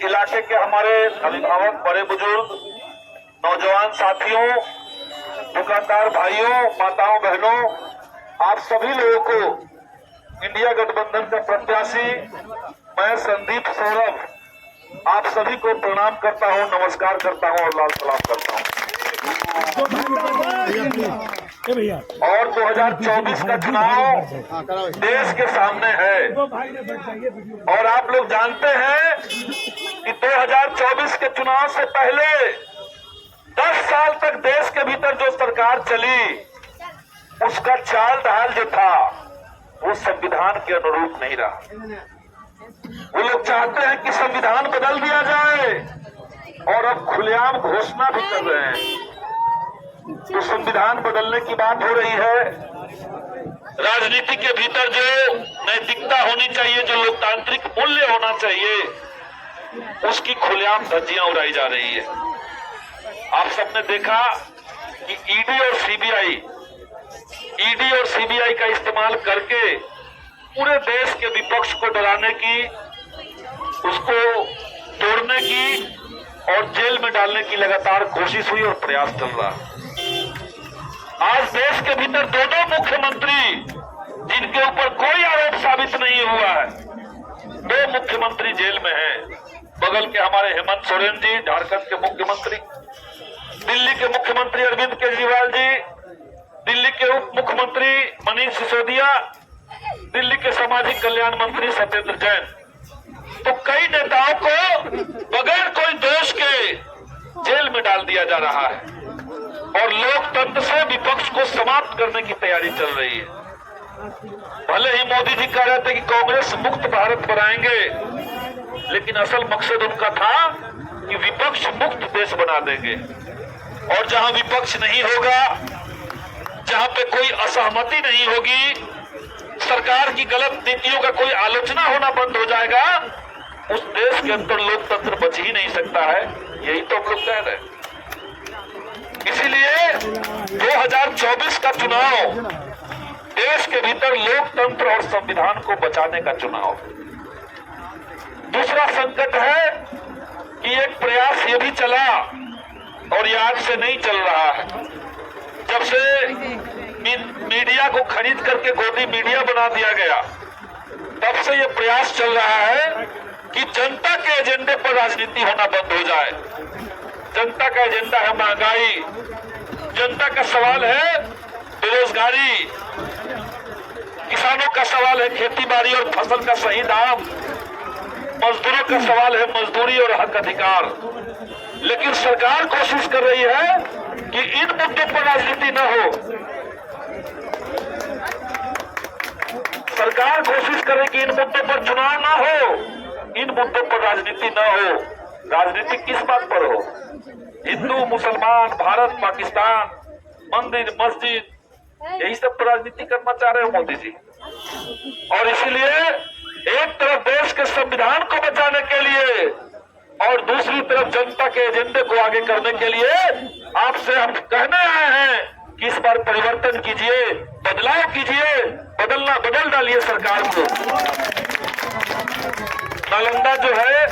इलाके के हमारे अभिभावक, बड़े बुजुर्ग, नौजवान साथियों, दुकानदार भाइयों, माताओं, बहनों, आप सभी लोगों को इंडिया गठबंधन का प्रत्याशी मैं संदीप सौरभ आप सभी को प्रणाम करता हूं, नमस्कार करता हूं और लाल सलाम करता हूं। और 2024 का चुनाव देश के सामने है और आप लोग जानते हैं कि 2024 के चुनाव से पहले 10 साल तक देश के भीतर जो सरकार चली उसका चाल ढाल जो था वो संविधान के अनुरूप नहीं रहा। वो लोग चाहते हैं कि संविधान बदल दिया जाए और अब खुलेआम घोषणा भी कर रहे हैं। तो संविधान बदलने की बात हो रही है। राजनीति के भीतर जो नैतिकता होनी चाहिए, जो लोकतांत्रिक मूल्य होना चाहिए, उसकी खुलेआम धज्जियां उड़ाई जा रही है। आप सबने देखा कि ईडी और सीबीआई का इस्तेमाल करके पूरे देश के विपक्ष को डराने की, उसको तोड़ने की और जेल में डालने की लगातार कोशिश हुई और प्रयास चल रहा है। आज देश के भीतर दो मुख्यमंत्री जिनके ऊपर कोई आरोप साबित नहीं हुआ है, 2 मुख्यमंत्री जेल में हैं। बगल के हमारे हेमंत सोरेन जी, झारखंड के मुख्यमंत्री, दिल्ली के मुख्यमंत्री अरविंद केजरीवाल जी, दिल्ली के उप मुख्यमंत्री मनीष सिसोदिया, दिल्ली के सामाजिक कल्याण मंत्री सत्येंद्र जैन। तो कई नेताओं को बगैर कोई दोष के जेल में डाल दिया जा रहा है और लोकतंत्र से विपक्ष को समाप्त करने की तैयारी चल रही है। भले ही मोदी जी कह रहे थे कि कांग्रेस मुक्त भारत बनाएंगे, लेकिन असल मकसद उनका था कि विपक्ष मुक्त देश बना देंगे। और जहां विपक्ष नहीं होगा, जहां पे कोई असहमति नहीं होगी, सरकार की गलत नीतियों का कोई आलोचना होना बंद हो जाएगा, उस देश के अंदर लोकतंत्र बच ही नहीं सकता है। यही तो हम लोग कह रहे हैं। इसीलिए 2024 का चुनाव देश के भीतर लोकतंत्र और संविधान को बचाने का चुनाव। दूसरा संकट है कि एक प्रयास ये भी चला और ये आज से नहीं चल रहा है। जब से मीडिया को खरीद करके गोदी मीडिया बना दिया गया, तब से ये प्रयास चल रहा है कि जनता के एजेंडे पर राजनीति होना बंद हो जाए। जनता का एजेंडा है महंगाई, जनता का सवाल है बेरोजगारी, किसानों का सवाल है खेती बाड़ी और फसल का सही दाम, मजदूरों का सवाल है मजदूरी और हक अधिकार। लेकिन सरकार कोशिश कर रही है कि इन मुद्दों पर राजनीति न हो। सरकार कोशिश करे कि इन मुद्दों पर चुनाव न हो, इन मुद्दों पर राजनीति न हो। राजनीति किस बात पर हो? हिंदू, मुसलमान, भारत, पाकिस्तान, मंदिर, मस्जिद, यही सब पर राजनीति करना चाह रहे हो मोदी जी। और इसीलिए एक तरफ देश के संविधान को बचाने के लिए और दूसरी तरफ जनता के एजेंडे को आगे करने के लिए आपसे हम कहने आए हैं कि इस बार परिवर्तन कीजिए, बदलाव कीजिए, बदल डालिए सरकार को। नालंदा जो है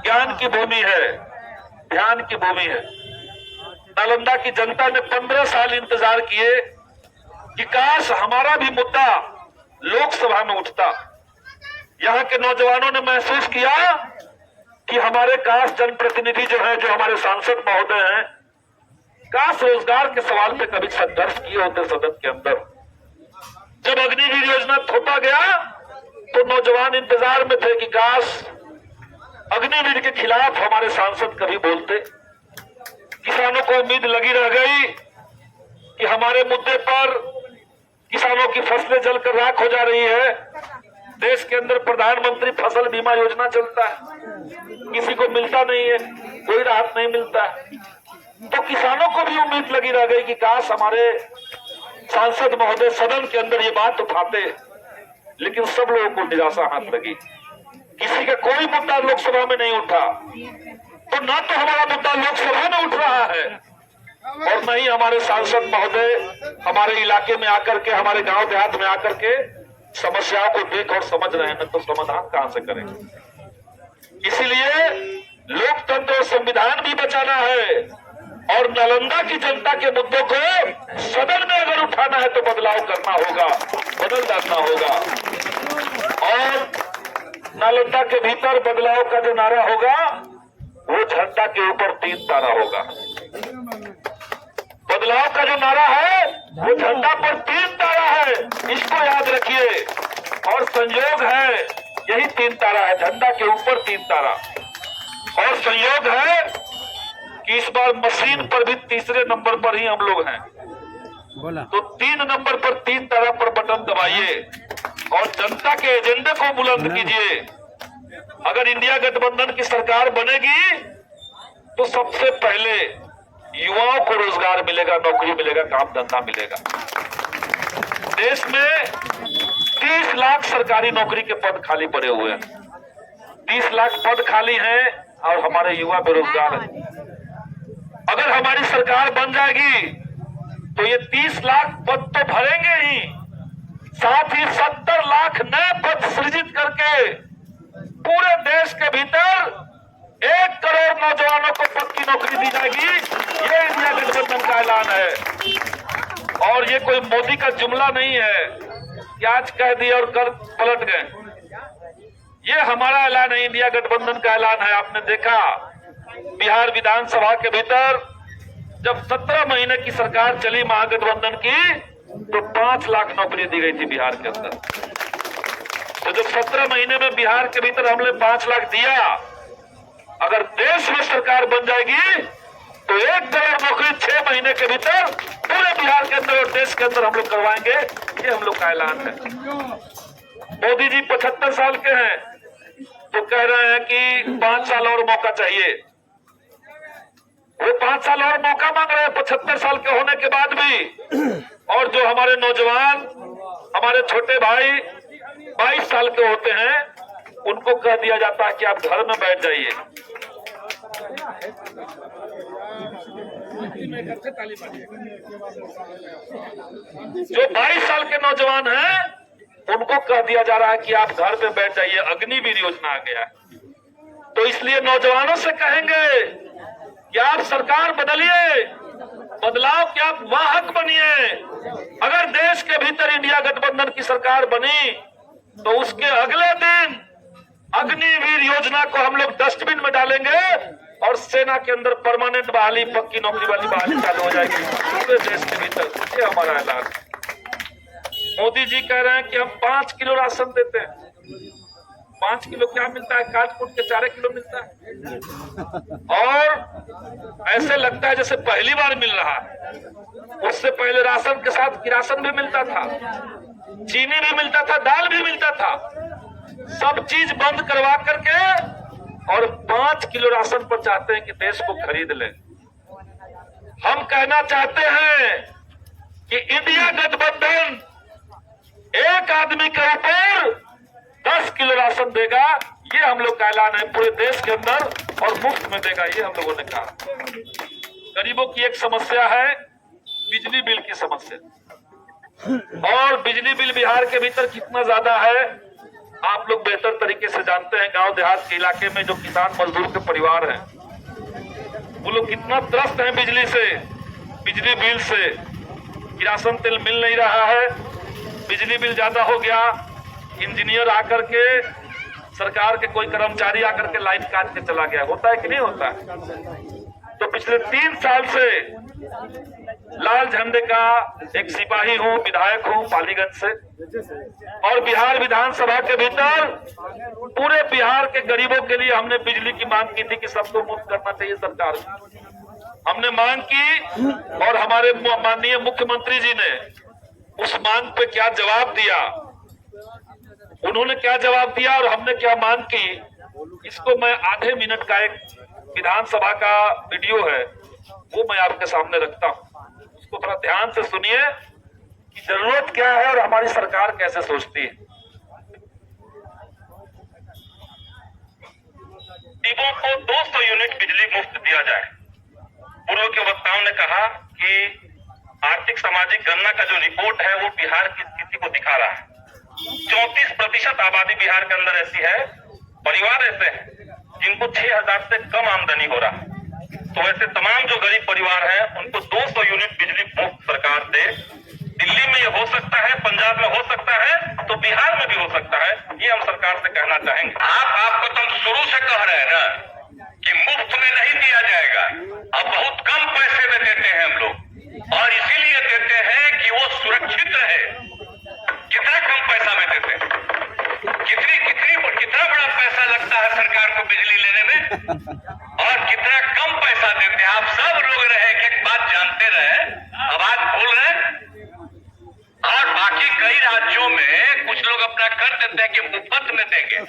ज्ञान की भूमि है, ध्यान की भूमि है। नालंदा की जनता ने 15 साल इंतजार किए कि काश हमारा भी मुद्दा लोकसभा में उठता। यहाँ के नौजवानों ने महसूस किया कि हमारे काश जनप्रतिनिधि जो है, जो हमारे सांसद महोदय हैं, काश रोजगार के सवाल पे कभी संघर्ष किए होते सदन के अंदर। जब अग्निवीर योजना थोपा गया तो नौजवान इंतजार में थे कि काश अग्निवीर के खिलाफ हमारे सांसद कभी बोलते। किसानों को उम्मीद लगी रह गई कि हमारे मुद्दे पर किसानों की फसलें जलकर राख हो जा रही है। देश के अंदर प्रधानमंत्री फसल बीमा योजना चलता है, किसी को मिलता नहीं है, कोई राहत नहीं मिलता है। तो किसानों को भी उम्मीद लगी रह गई कि काश हमारे सांसद महोदय सदन के अंदर ये बात उठाते। लेकिन सब लोगों को निराशा हाथ लगी, किसी का कोई मुद्दा लोकसभा में नहीं उठा। तो ना तो हमारा मुद्दा लोकसभा में उठ रहा है और न ही हमारे सांसद महोदय हमारे इलाके में आकर के, हमारे गांव देहात में आकर के समस्याओं को देख और समझ रहे हैं। तो समाधान कहां से करेंगे? इसीलिए संविधान भी बचाना है और नालंदा की जनता के मुद्दों को सदन में अगर उठाना है तो बदलाव करना होगा, बदल डालना होगा। और नालंदा के भीतर बदलाव का जो नारा होगा वो झंडा के ऊपर 3 तारा होगा। बदलाव का जो नारा है वो झंडा पर 3 तारा है, इसको याद रखिए। और संयोग है यही 3 तारा है, झंडा के ऊपर 3 तारा। और संयोग है कि इस बार मशीन पर भी तीसरे नंबर पर ही हम लोग हैं। तो 3 नंबर पर 3 तारा पर बटन दबाइए और जनता के एजेंडे को बुलंद कीजिए। अगर इंडिया गठबंधन की सरकार बनेगी तो सबसे पहले युवाओं को रोजगार मिलेगा, नौकरी मिलेगा, काम धंधा मिलेगा। देश में 30 लाख सरकारी नौकरी के पद खाली पड़े हुए हैं। 30 लाख पद खाली हैं और हमारे युवा बेरोजगार हैं। अगर हमारी सरकार बन जाएगी तो ये 30 लाख पद तो भरेंगे ही, साथ ही 70 लाख नए पद सृजित करके पूरे देश के भीतर 1 करोड़ नौजवानों को पक्की नौकरी दी जाएगी। ये इंडिया गठबंधन का ऐलान है और ये कोई मोदी का जुमला नहीं है कि आज कह दिए और कल पलट गए। ये हमारा ऐलान है, इंडिया गठबंधन का ऐलान है। आपने देखा बिहार विधानसभा के भीतर जब 17 महीने की सरकार चली महागठबंधन की तो 5 लाख नौकरी दी गई थी बिहार के अंदर। तो जब 17 महीने में बिहार के भीतर हमने 5 लाख दिया, अगर देश में सरकार बन जाएगी तो 1 करोड़ नौकरी 6 महीने के भीतर पूरे बिहार के अंदर और देश के अंदर हम लोग करवाएंगे। ये हम लोग का ऐलान है। मोदी जी 75 साल के हैं तो कह रहे हैं कि 5 साल और मौका चाहिए। वो 5 साल और मौका मांग रहे हैं 75 साल के होने के बाद भी। और जो हमारे नौजवान, हमारे छोटे भाई 22 साल के होते हैं, उनको कह दिया जाता है कि आप घर में बैठ जाइए। जो 22 साल के नौजवान हैं उनको कह दिया जा रहा है कि आप घर में बैठ जाइए। अग्निवीर योजना आ गया है। तो इसलिए नौजवानों से कहेंगे कि आप सरकार बदलिए, बदलाव के आप वाहक बनिए। अगर देश के भीतर इंडिया गठबंधन की सरकार बनी तो उसके अगले दिन अग्निवीर योजना को हम लोग डस्टबिन में डालेंगे और सेना के अंदर परमानेंट बहाली, पक्की नौकरी वाली बहाली चालू हो जाएगी पूरे देश के भीतर। ये हमारा ऐलान है। मोदी जी कह रहे हैं कि हम 5 किलो राशन देते हैं। 5 किलो क्या मिलता है? काट कूट के 4 किलो मिलता है। और ऐसे लगता है जैसे पहली बार मिल रहा है। उससे पहले राशन के साथ किरासन भी मिलता था, चीनी भी मिलता था, दाल भी मिलता था। सब चीज बंद करवा करके और 5 किलो राशन पर चाहते हैं कि देश को खरीद लें। हम कहना चाहते हैं कि इंडिया गठबंधन एक आदमी के ऊपर 10 किलो राशन देगा। ये हम लोग का ऐलान है पूरे देश के अंदर और मुफ्त में देगा। ये हम लोगों ने कहा। गरीबों की एक समस्या है बिजली बिल की समस्या। और बिजली बिल बिहार के भीतर कितना ज्यादा है आप लोग बेहतर तरीके से जानते हैं। गांव देहात के इलाके में जो किसान मजदूर के परिवार हैं वो लोग कितना त्रस्त हैं बिजली से, बिजली बिल से। किरासन तेल मिल नहीं रहा है, बिजली बिल ज्यादा हो गया। इंजीनियर आकर के, सरकार के कोई कर्मचारी आकर के लाइन काट के चला गया। होता है कि नहीं होता है? तो पिछले 3 साल से लाल झंडे का एक सिपाही हूं, विधायक हूं पालीगंज से। और बिहार विधानसभा के भीतर पूरे बिहार के गरीबों के लिए हमने बिजली की मांग की थी कि सबको मुफ्त करना चाहिए सरकार। हमने मांग की और हमारे माननीय मुख्यमंत्री जी ने उस मांग पे क्या जवाब दिया, उन्होंने क्या जवाब दिया और हमने क्या मांग की, इसको मैं आधे मिनट का एक विधानसभा का वीडियो है वो मैं आपके सामने रखता हूं। उसको थोड़ा ध्यान से सुनिए कि जरूरत क्या है और हमारी सरकार कैसे सोचती है। गरीबों को 200 यूनिट बिजली मुफ्त दिया जाए। पूर्व के वक्ताओं ने कहा कि आर्थिक सामाजिक गणना का जो रिपोर्ट है वो बिहार की स्थिति को दिखा रहा है। 34% आबादी बिहार के अंदर ऐसी है, परिवार ऐसे हैं जिनको 6,000 से कम आमदनी हो रहा है। तो ऐसे तमाम जो गरीब परिवार हैं उनको 200 यूनिट बिजली मुफ्त सरकार दे। दिल्ली में ये हो सकता है, पंजाब में हो सकता है, तो बिहार में भी हो सकता है। ये हम सरकार से कहना चाहेंगे। आपको तो हम शुरू से कह रहे हैं ना कि मुफ्त में नहीं दिया जाएगा, अब बहुत कम पैसे में देते हैं हम लोग, और इसीलिए देते हैं कि वो सुरक्षित रहे। कितना कम पैसा में देते हैं, कितना बड़ा पैसा लगता है सरकार को बिजली लेने में, और कितना कम पैसा देते हैं। आप सब लोग रहे एक बात जानते रहे, अब आज बोल रहे हैं। और बाकी कई राज्यों में कुछ लोग अपना कर देते हैं कि मुफ्त में देंगे।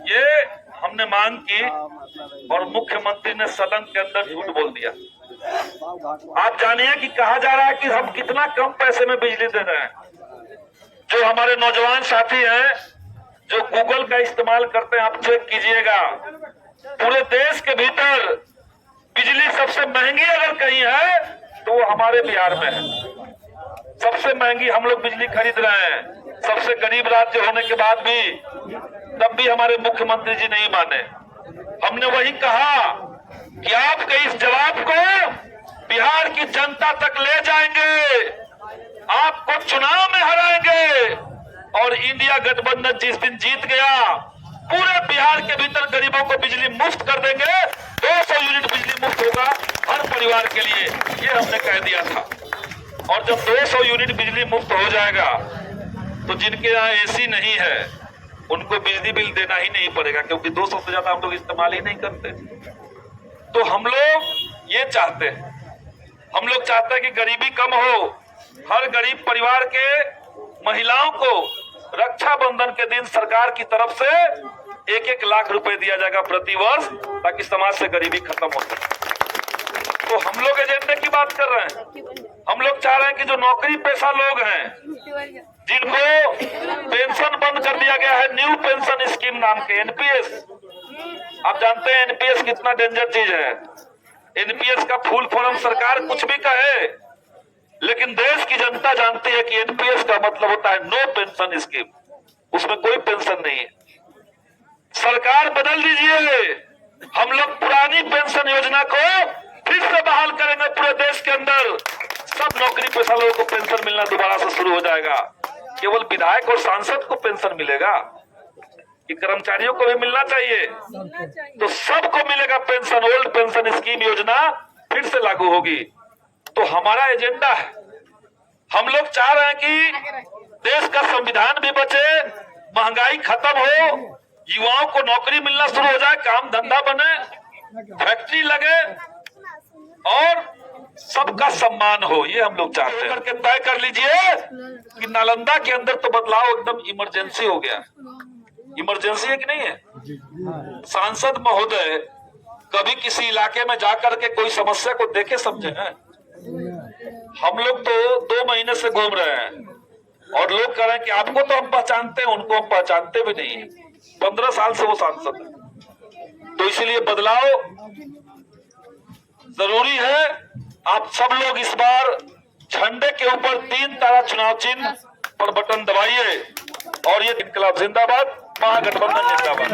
ये हमने मांग की और मुख्यमंत्री ने सदन के अंदर झूठ बोल दिया। आप जानिए कि कहा जा रहा है कि हम कितना कम पैसे में बिजली दे रहे हैं। जो हमारे नौजवान साथी हैं जो गूगल का इस्तेमाल करते हैं, आप चेक कीजिएगा, पूरे देश के भीतर बिजली सबसे महंगी अगर कहीं है तो वो हमारे बिहार में है। सबसे महंगी हम लोग बिजली खरीद रहे हैं, सबसे गरीब राज्य होने के बाद भी, तब भी हमारे मुख्यमंत्री जी नहीं माने। हमने वही कहा कि आपके इस जवाब को बिहार की जनता तक ले जाएंगे, आपको चुनाव में हराएंगे, और इंडिया गठबंधन जिस दिन जीत गया पूरे बिहार के भीतर गरीबों को बिजली मुफ्त कर देंगे। 200 यूनिट बिजली मुफ्त होगा हर परिवार के लिए, ये हमने कह दिया था। और जब 200 यूनिट बिजली मुफ्त हो जाएगा तो जिनके यहाँ एसी नहीं है उनको बिजली बिल देना ही नहीं पड़ेगा, क्योंकि 200 से ज्यादा हम लोग इस्तेमाल ही नहीं करते। तो हम लोग ये चाहते हैं, हम लोग चाहते हैं कि गरीबी कम हो। हर गरीब परिवार के महिलाओं को रक्षाबंधन के दिन सरकार की तरफ से 1-1 लाख रुपए दिया जाएगा प्रति वर्ष, ताकि समाज से गरीबी खत्म हो सके। तो हम लोग एजेंडे की बात कर रहे हैं। हम लोग चाह रहे हैं कि जो नौकरी पेशा लोग हैं जिनको पेंशन बंद कर दिया गया है, न्यू पेंशन स्कीम नाम के एनपीएस, आप जानते हैं एनपीएस कितना डेंजर चीज है। एनपीएस का फुल फॉर्म सरकार कुछ भी कहे, लेकिन देश की जनता जानती है कि एनपीएस का मतलब होता है नो पेंशन स्कीम, उसमें कोई पेंशन नहीं है। सरकार बदल दीजिए, हम लोग पुरानी पेंशन योजना को फिर से बहाल करेंगे। पूरे देश के अंदर सब नौकरी पेशा लोगों को पेंशन मिलना दोबारा से शुरू हो जाएगा। केवल विधायक और सांसद को पेंशन मिलेगा कि कर्मचारियों को भी मिलना चाहिए? तो सबको मिलेगा पेंशन। ओल्ड पेंशन स्कीम योजना फिर से लागू होगी। तो हमारा एजेंडा है, हम लोग चाह रहे हैं कि देश का संविधान भी बचे, महंगाई खत्म हो, युवाओं को नौकरी मिलना शुरू हो जाए, काम धंधा बने, फैक्ट्री लगे और सबका सम्मान हो, ये हम लोग चाहते हैं। करके तय कर लीजिए कि नालंदा के अंदर तो बदलाव एकदम इमरजेंसी हो गया। इमरजेंसी है कि नहीं है? सांसद महोदय कभी किसी इलाके में जाकर के कोई समस्या को देखे समझे हैं? हम लोग तो 2 महीने से घूम रहे हैं और लोग कह रहे हैं कि आपको तो हम पहचानते हैं, उनको हम पहचानते भी नहीं है। 15 साल से वो सांसद है। तो इसलिए बदलाव जरूरी है। आप सब लोग इस बार झंडे के ऊपर 3 तारा चुनाव चिन्ह पर बटन दबाइए और ये इनकलाब जिंदाबाद, महागठबंधन जिंदाबाद।